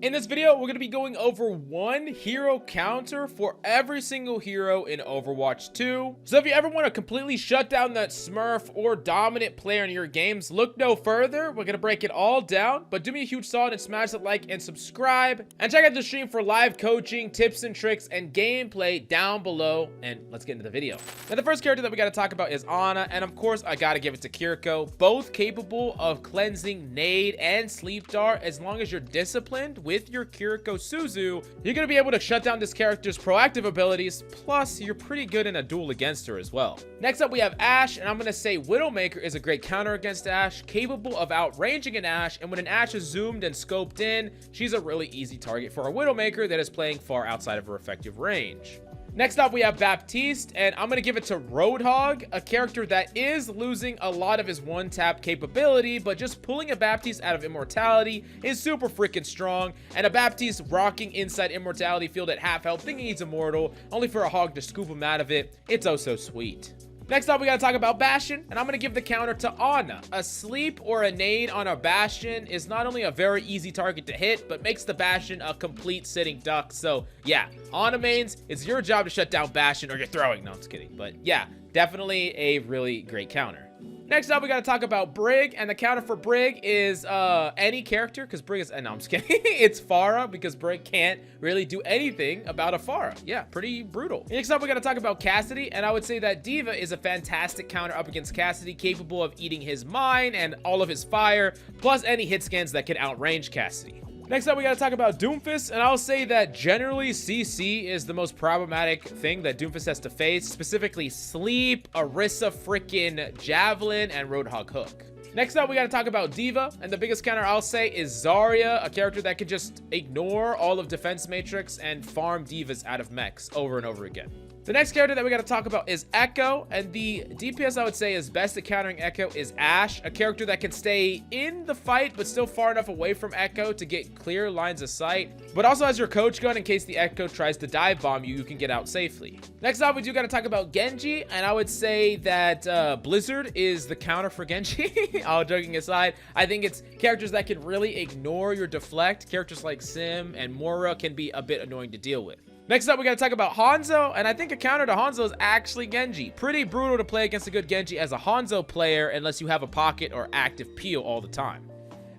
In this video, we're going to be going over one hero counter for every single hero in Overwatch 2. So if you ever want to completely shut down that Smurf or dominant player in your games, look no further. We're going to break it all down, but do me a huge solid and smash that like and subscribe. And check out the stream for live coaching, tips and tricks, and gameplay down below. And let's get into the video. Now, the first character that we got to talk about is Ana. And of course, I got to give it to Kiriko. Both capable of cleansing, nade, and sleep dart as long as you're disciplined with your Kiriko Suzu, you're going to be able to shut down this character's proactive abilities, plus you're pretty good in a duel against her as well. Next up, we have Ashe, and I'm going to say Widowmaker is a great counter against Ashe, capable of outranging an Ashe, and when an Ashe is zoomed and scoped in, she's a really easy target for a Widowmaker that is playing far outside of her effective range. Next up, we have Baptiste, and I'm going to give it to Roadhog, a character that is losing a lot of his one-tap capability, but just pulling a Baptiste out of Immortality is super freaking strong, and a Baptiste rocking inside Immortality field at half health, thinking he's immortal, only for a Hog to scoop him out of it. It's oh so sweet. Next up, we gotta talk about Bastion, and I'm gonna give the counter to Ana. A sleep or a nade on a Bastion is not only a very easy target to hit, but makes the Bastion a complete sitting duck. So yeah, Ana mains, it's your job to shut down Bastion, or you're throwing. No, I'm just kidding. But yeah, definitely a really great counter. Next up, we got to talk about Brig, and the counter for Brig is any character, because Brig is, no, I'm just kidding. It's Pharah, because Brig can't really do anything about a Pharah. Yeah, pretty brutal. Next up, we got to talk about Cassidy, and I would say that D.Va is a fantastic counter up against Cassidy, capable of eating his mine and all of his fire, plus any hit scans that can outrange Cassidy. Next up, we got to talk about Doomfist, and I'll say that generally CC is the most problematic thing that Doomfist has to face, specifically Sleep, Orisa frickin' Javelin, and Roadhog Hook. Next up, we got to talk about D.Va, and the biggest counter I'll say is Zarya, a character that can just ignore all of Defense Matrix and farm D.Vas out of mechs over and over again. The next character that we got to talk about is Echo, and the DPS I would say is best at countering Echo is Ashe, a character that can stay in the fight but still far enough away from Echo to get clear lines of sight, but also has your coach gun in case the Echo tries to dive bomb you, you can get out safely. Next up, we do got to talk about Genji, and I would say that Blizzard is the counter for Genji. All joking aside, I think it's characters that can really ignore your deflect. Characters like Sim and Moira can be a bit annoying to deal with. Next up, we got to talk about Hanzo, and I think a counter to Hanzo is actually Genji. Pretty brutal to play against a good Genji as a Hanzo player unless you have a pocket or active peel all the time.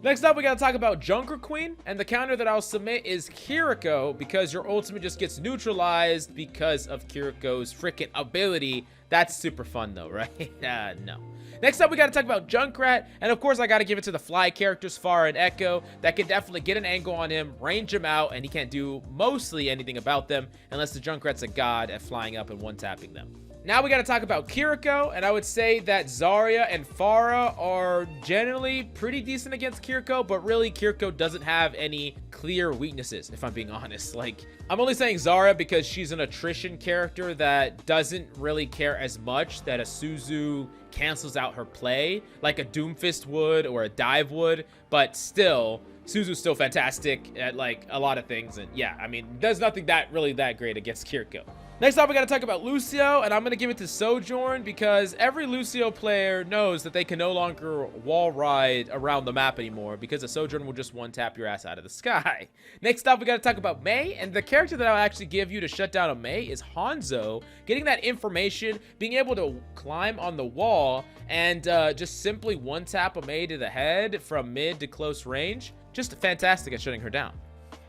Next up, we got to talk about Junker Queen, and the counter that I'll submit is Kiriko, because your ultimate just gets neutralized because of Kiriko's freaking ability. That's super fun though, right? No. Next up, we got to talk about Junkrat, and of course, I got to give it to the fly characters, Pharah and Echo, that can definitely get an angle on him, range him out, and he can't do mostly anything about them unless the Junkrat's a god at flying up and one-tapping them. Now we got to talk about Kiriko, and I would say that Zarya and Pharah are generally pretty decent against Kiriko, but really Kiriko doesn't have any clear weaknesses, if I'm being honest. Like, I'm only saying Zarya because she's an attrition character that doesn't really care as much that a Suzu cancels out her play, like a Doomfist would or a Dive would, but still, Suzu's still fantastic at like a lot of things, and yeah, I mean, there's nothing that really that great against Kiriko. Next up, we got to talk about Lucio, and I'm going to give it to Sojourn because every Lucio player knows that they can no longer wall ride around the map anymore because a Sojourn will just one-tap your ass out of the sky. Next up, we got to talk about Mei, and the character that I'll actually give you to shut down a Mei is Hanzo. Getting that information, being able to climb on the wall, and just simply one-tap a Mei to the head from mid to close range, just fantastic at shutting her down.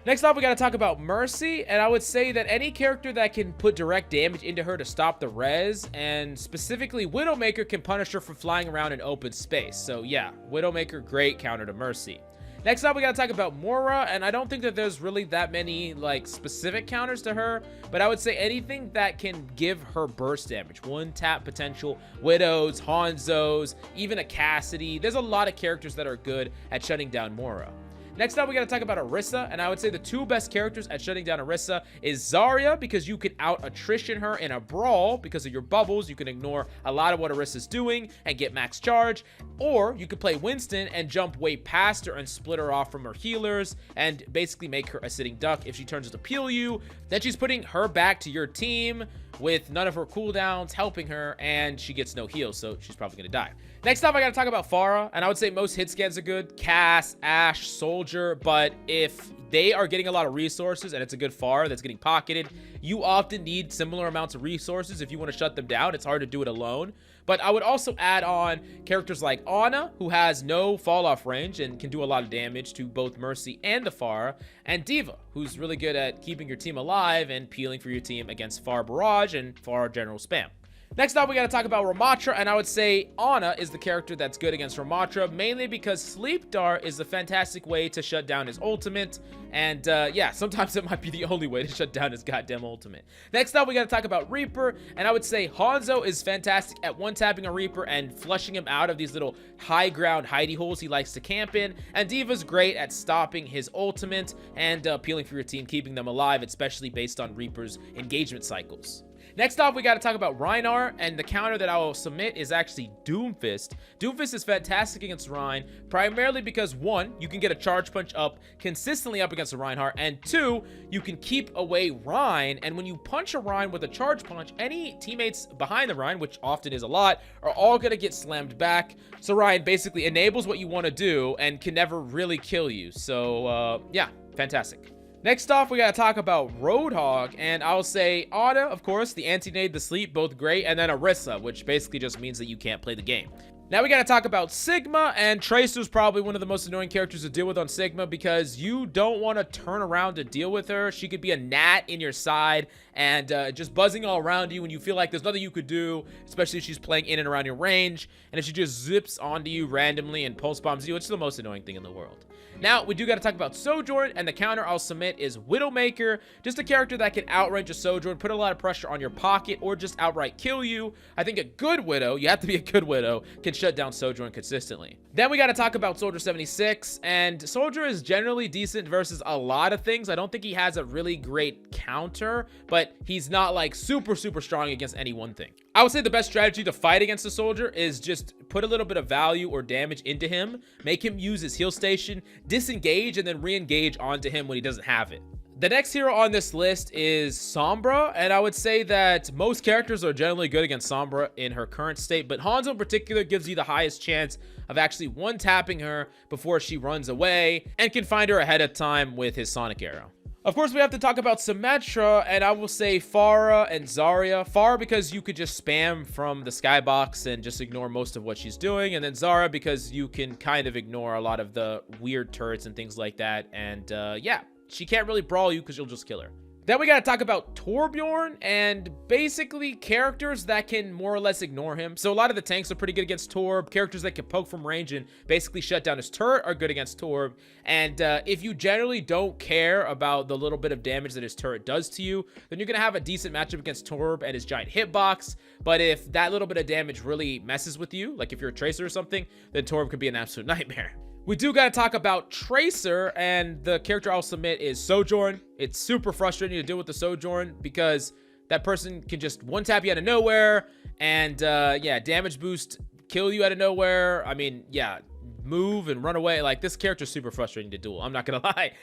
Next up, we got to talk about Mercy, and I would say that any character that can put direct damage into her to stop the res, and specifically Widowmaker can punish her for flying around in open space. So yeah, Widowmaker, great counter to Mercy. Next up, we got to talk about Moira, and I don't think that there's really that many like specific counters to her, but I would say anything that can give her burst damage, one tap potential, Widows, Hanzos, even a Cassidy. There's a lot of characters that are good at shutting down Moira. Next up, we got to talk about Orisa, and I would say the two best characters at shutting down Orisa is Zarya, because you can out-attrition her in a brawl because of your bubbles. You can ignore a lot of what Orisa's doing and get max charge, or you could play Winston and jump way past her and split her off from her healers and basically make her a sitting duck. If she turns to peel you, then she's putting her back to your team with none of her cooldowns helping her, and she gets no heals, so she's probably gonna die. Next up, I gotta talk about Pharah, and I would say most hit scans are good. Cass, Ashe, Soldier, but if they are getting a lot of resources and it's a good Pharah that's getting pocketed, you often need similar amounts of resources if you want to shut them down. It's hard to do it alone. But I would also add on characters like Ana, who has no fall off range and can do a lot of damage to both Mercy and the Pharah, and D.Va, who's really good at keeping your team alive and peeling for your team against Pharah Barrage and Pharah General Spam. Next up, we got to talk about Ramattra, and I would say Ana is the character that's good against Ramattra, mainly because Sleep Dart is a fantastic way to shut down his ultimate, and yeah, sometimes it might be the only way to shut down his goddamn ultimate. Next up, we got to talk about Reaper, and I would say Hanzo is fantastic at one-tapping a Reaper and flushing him out of these little high-ground hidey holes he likes to camp in, and D.Va's great at stopping his ultimate and peeling for your team, keeping them alive, especially based on Reaper's engagement cycles. Next off, we got to talk about Reinhardt, and the counter that I will submit is actually Doomfist. Doomfist is fantastic against Rein, primarily because 1, you can get a charge punch up consistently up against a Reinhardt, and 2, you can keep away Rein, and when you punch a Rein with a charge punch, any teammates behind the Rein, which often is a lot, are all going to get slammed back. So Rein basically enables what you want to do and can never really kill you. So yeah, fantastic. Next off, we got to talk about Roadhog, and I'll say Ana, of course, the anti-nade, the sleep, both great, and then Orisa, which basically just means that you can't play the game. Now we got to talk about Sigma, and Tracer's probably one of the most annoying characters to deal with on Sigma because you don't want to turn around to deal with her. She could be a gnat in your side and just buzzing all around you, and you feel like there's nothing you could do, especially if she's playing in and around your range, and if she just zips onto you randomly and pulse bombs you, it's the most annoying thing in the world. Now, we do got to talk about Sojourn, and the counter I'll submit is Widowmaker, just a character that can outrange a Sojourn, put a lot of pressure on your pocket, or just outright kill you. I think a good Widow, you have to be a good Widow, can shut down Sojourn consistently. Then we got to talk about Soldier 76, and Soldier is generally decent versus a lot of things. I don't think he has a really great counter, but he's not like super strong against any one thing. I would say the best strategy to fight against a Soldier is just put a little bit of value or damage into him, make him use his heal station, disengage, and then re-engage onto him when he doesn't have it. The next hero on this list is Sombra, and I would say that most characters are generally good against Sombra in her current state, but Hanzo in particular gives you the highest chance of actually one-tapping her before she runs away, and can find her ahead of time with his Sonic Arrow. Of course, we have to talk about Symmetra, and I will say Pharah and Zarya. Pharah because you could just spam from the skybox and just ignore most of what she's doing, and then Zarya because you can kind of ignore a lot of the weird turrets and things like that, and yeah, she can't really brawl you because you'll just kill her. Then we got to talk about Torbjorn, and basically characters that can more or less ignore him. So a lot of the tanks are pretty good against Torb. Characters that can poke from range and basically shut down his turret are good against Torb. And if you generally don't care about the little bit of damage that his turret does to you, then you're going to have a decent matchup against Torb and his giant hitbox. But if that little bit of damage really messes with you, like if you're a Tracer or something, then Torb could be an absolute nightmare. We do got to talk about Tracer, and the character I'll submit is Sojourn. It's super frustrating to deal with the Sojourn because that person can just one-tap you out of nowhere, and yeah, damage boost, kill you out of nowhere. I mean, yeah, move and run away. Like, this character is super frustrating to duel, I'm not gonna lie.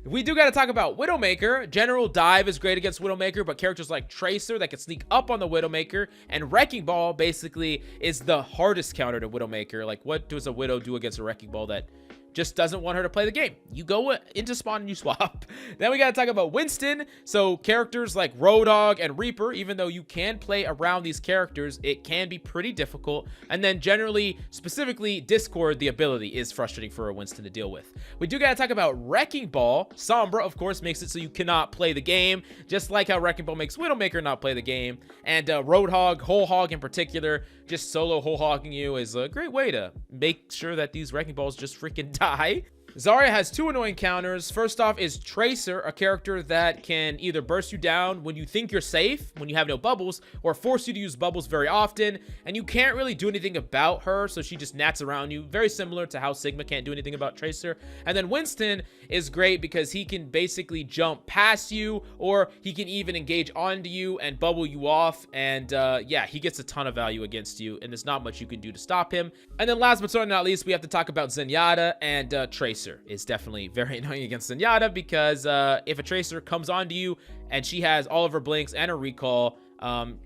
We do got to talk about Widowmaker. General Dive is great against Widowmaker, but characters like Tracer that can sneak up on the Widowmaker, and Wrecking Ball basically is the hardest counter to Widowmaker. Like, what does a Widow do against a Wrecking Ball that just doesn't want her to play the game? You go into spawn and you swap. Then we got to talk about Winston. So characters like Roadhog and Reaper, even though you can play around these characters, it can be pretty difficult. And then generally, specifically, Discord, the ability is frustrating for a Winston to deal with. We do got to talk about Wrecking Ball. Sombra, of course, makes it so you cannot play the game, just like how Wrecking Ball makes Widowmaker not play the game. And Roadhog, Whole Hog in particular, just solo whole hogging you is a great way to make sure that these Wrecking Balls just freaking die. Zarya has two annoying counters. First off is Tracer, a character that can either burst you down when you think you're safe, when you have no bubbles, or force you to use bubbles very often, and you can't really do anything about her, so she just gnats around you, very similar to how Sigma can't do anything about Tracer. And then Winston is great because he can basically jump past you, or he can even engage onto you and bubble you off, and yeah, he gets a ton of value against you, and there's not much you can do to stop him. And then last but certainly not least, we have to talk about Zenyatta, and Tracer is definitely very annoying against Zenyatta because if a Tracer comes onto you and she has all of her blinks and her recall,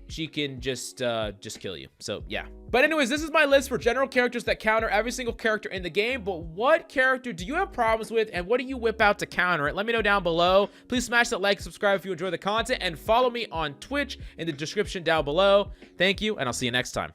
she can just kill you. So yeah. But anyways, this is my list for general characters that counter every single character in the game. But what character do you have problems with, and what do you whip out to counter it? Let me know down below. Please smash that like, subscribe if you enjoy the content, and follow me on Twitch in the description down below. Thank you, and I'll see you next time.